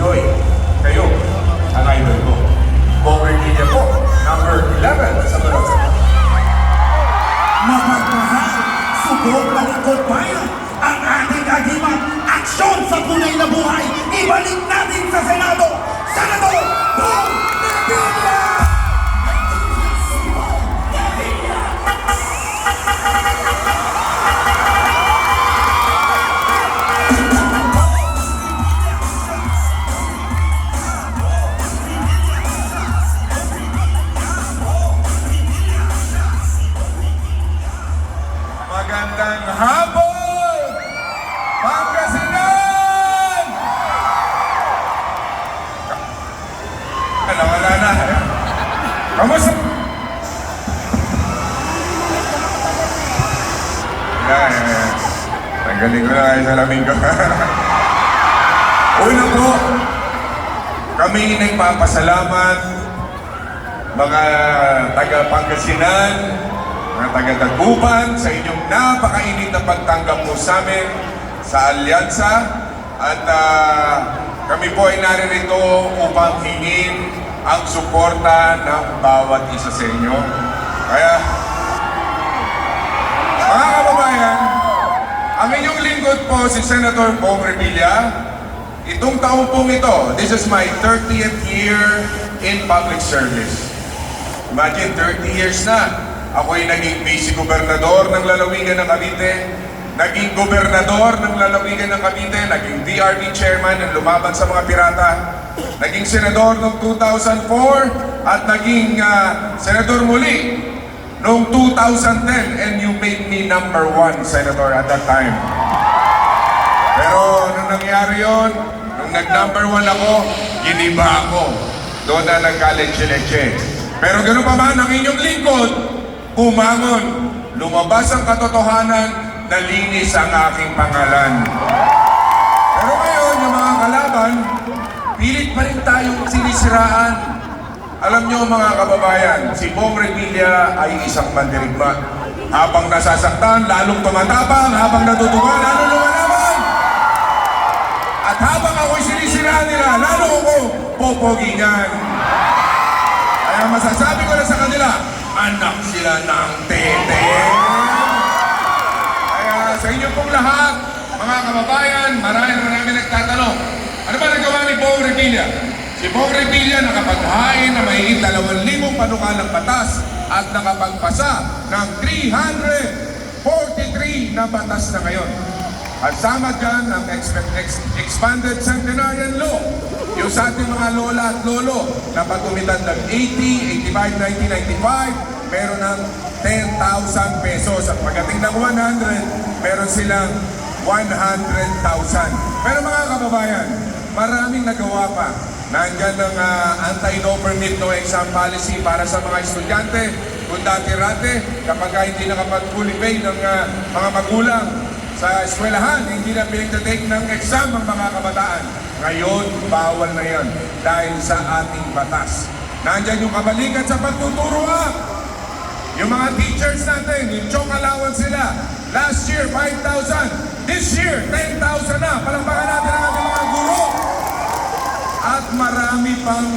Pinoy. Kayo, ang idol ko. Congregation po, number 11 sa balota. Mapagmahal, subok malingkod bayan, ang ating agimat, aksyon sa tunay na buhay, ibalik natin sa Senado, Senador Bong Revilla! Magandang hapon! Pangasinan! Wala na. Kamusta? Tanggalin ko na kayo sa laming ko. Una po, kami nagpapasalamat mga taga-Pangasinan, mga taga-Taguban, sa inyong napakainit na pagtanggap po sa amin sa Alyansa. At kami po ay naririto upang hingin ang suporta ng bawat isa sa inyo. Kaya, mga kababayan, ang inyong lingkod po si Senator Bong Revilla. Itong taon pong ito, this is my 30th year in public service. Imagine, 30 years na. Ako'y naging vice gobernador ng lalawigan ng Cavite, naging gobernador ng lalawigan ng Cavite, naging DRD chairman ng lumaban sa mga pirata, naging senador noong 2004 at naging senador muli noong 2010, and you made me number 1 senator at that time. Pero nung nangyari yun, nung nag-number 1 ako, giniba ako. Doon na nagka-leche-leche. Pero gano'n pa man, ang inyong lingkod, umangon, lumabas ang katotohanan, nalinis ang aking pangalan. Pero ngayon, yung mga kalaban, pilit pa rin tayong sinisiraan. Alam nyo mga kababayan, si Bong Revilla ay isang mandirigma. Habang nasasaktan, lalong tumatapang, habang natutuwa, lalong lumalaban. At habang ako'y sinisiraan nila, lalo ko popogingan. Kaya masasabi ko na sa kanila, anak sila ng tete. Kaya sa inyo pong lahat, mga kababayan, marami nagtatanong, ano ba nagawa ni Bong Revilla? Si Bong Revilla nakapaghain na mahigit 2,000 panukalang batas at nakapagpasa ng 343 na batas na ngayon. At sama dyan ang expanded centenarian law. Yung sa ating mga lola at lolo na pag umitad ng 80, 85, 1995, meron ng 10,000 pesos. At pagdating ng 100, meron silang 100,000. Pero mga kababayan, maraming nagawa pa. Nandyan ang anti-no permit no exam policy para sa mga estudyante. Kung dati-rate, kapag hindi nakapag-fully pay ng mga magulang sa eskwelahan, hindi na pinagtatake ng exam ang mga kabataan. Ngayon, bawal na yan dahil sa ating batas. Nandyan yung kabalikan sa pagtuturuan. Yung mga teachers natin, yung chong allowance sila. Last year, 5,000. This year, 10,000 na. Palakpakan natin ang ating mga guro. At marami pang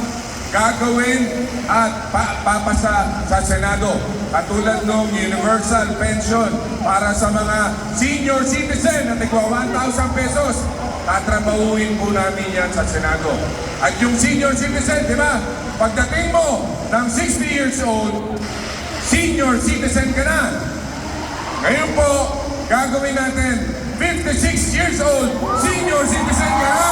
gagawin at papasa sa Senado. Katulad ng universal pension para sa mga senior citizen na tigwa 1,000 pesos. Tatrabahuin po namin yan sa Senado. At yung senior citizen, di ba? Pagdating mo ng 60 years old, senior citizen ka na. Ngayon po, gagawin natin 56 years old, senior citizen ka na.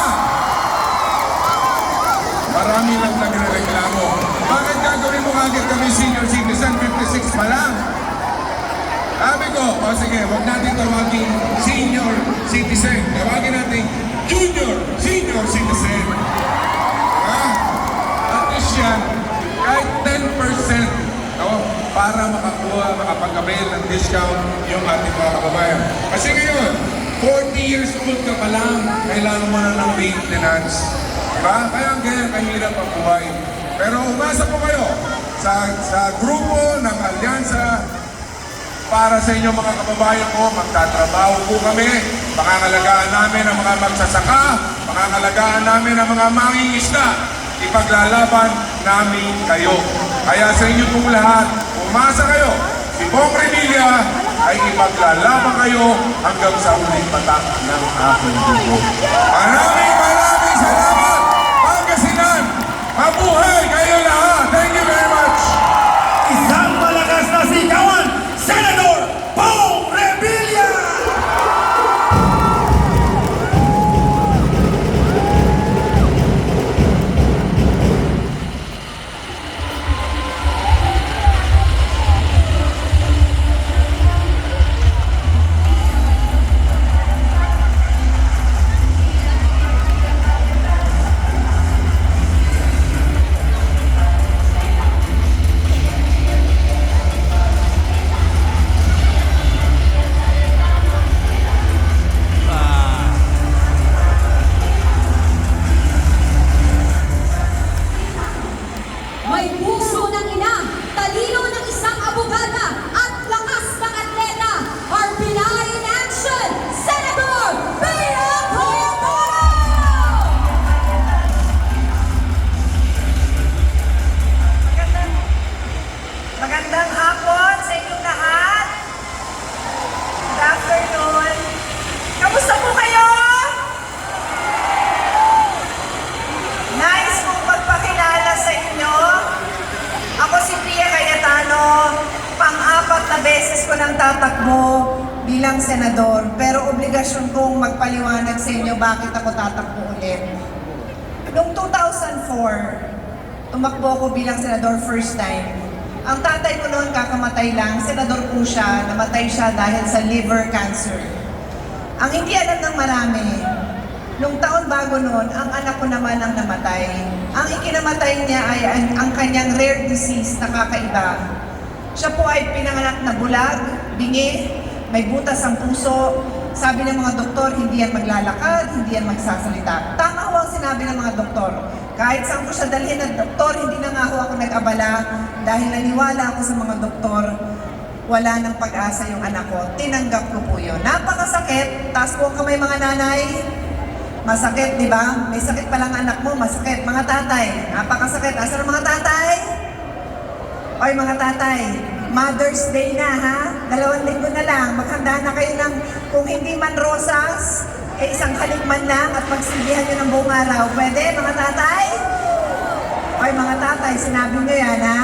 Marami lang nagreklamo. Bakit gagawin mo agad kami senior citizen, 56 pa lang? Sabi ko, o sige, huwag natin tawagin senior citizen. Tawagin natin junior senior citizen. Diba? At least yan, kahit 10%, no, para makapag-avail ng discount yung ating mga kababayan. Kasi ngayon, 40 years old ka pa lang, kailangan mo na ng maintenance. Diba? Kaya ang ganyan kahirap ang buhay. Pero umasa po kayo sa grupo ng Alyansa para sa inyo mga kababayan ko. Magtatrabaho po kami. Pangangalagaan namin ang mga magsasaka, pangangalagaan namin ang mga mangingisda. Ipaglalaban namin kayo. Kaya sa inyo pong lahat, umasa kayo. Si Bong Revilla ay ipaglalaban kayo hanggang sa uling patak ng aking dugo. Maraming salamat! Pangasinan! Mabuhay kayo lahat! Thank you very much! Isang malakas na sigawan, Senador Bong Revilla! May puso ng ina, talino ng isang abogada, at lakas ng atleta. Our Pinay in Action, Senator Bea Cayetano! Magandang hapon sa inyong lahat. Good afternoon. Kamusta po kayo? Nice pong magpakilala sa inyo. Ako si Bea Cayetano. Pang-apat na beses ko nang tatakbo bilang senador. Pero obligasyon kong magpaliwanag sa inyo bakit ako tatakbo ulit. Noong 2004, tumakbo ako bilang senador first time. Ang tatay ko noon kakamatay lang, senador po siya, namatay siya dahil sa liver cancer. Ang hindi alam ng marami, nung taon bago noon, ang anak ko naman ang namatay. Ang ikinamatay niya ay ang kanyang rare disease na kakaiba. Siya po ay pinanganak na bulag, bingi, may butas ang puso. Sabi ng mga doktor, hindi yan maglalakad, hindi yan magsasalita. Tama ho ang sinabi ng mga doktor. Kahit saan ko siya dalhin ng doktor, hindi na nga ho ako nag-abala dahil naniwala ako sa mga doktor, wala ng pag-asa yung anak ko. Tinanggap ko po yun. Napakasakit. Taas po ang kamay mga nanay. Masakit, di ba? May sakit palang anak mo, masakit. Mga tatay, napakasakit. Asa ng mga tatay? Oy, mga tatay, Mother's Day na, ha? 2 linggo na lang. Maghanda na kayo ng, kung hindi man rosas, isang halik man lang at magsilbihan nyo ng buong araw. Pwede, mga tatay? Oy, mga tatay, sinabi nyo yan, ha?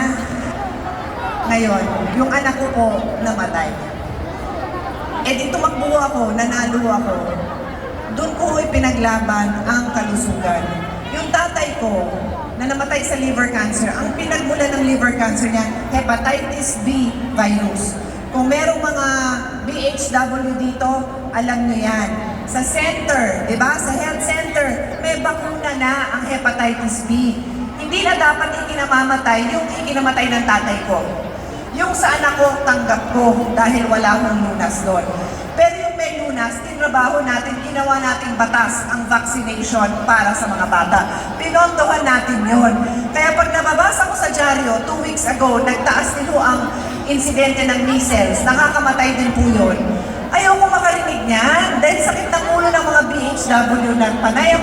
Ngayon, yung anak ko po namatay. Eh di tumakbo ako, nanalo ako. Doon ko pinaglaban ang kalusugan. Yung tatay ko, na namatay sa liver cancer, ang pinagmula ng liver cancer niya, hepatitis B virus. Kung merong mga BHW dito, alam nyo yan. Sa center, di ba? Sa health center, may bakuna na ang hepatitis B. Hindi na dapat ikinamamatay yung ikinamatay ng tatay ko. Yung sa anak ko, tanggap ko dahil wala akong lunas doon. Pero yung may lunas, tinrabaho natin, ginawa nating batas ang vaccination para sa mga bata. Pinontohan natin yun. Kaya pag nababasa ko sa dyaryo, 2 weeks ago, nagtaas din ho ang insidente ng measles. Nakakamatay din po yun. Ayaw ko makarinig niyan dahil sakit ng ulo ng mga BHW ng panay.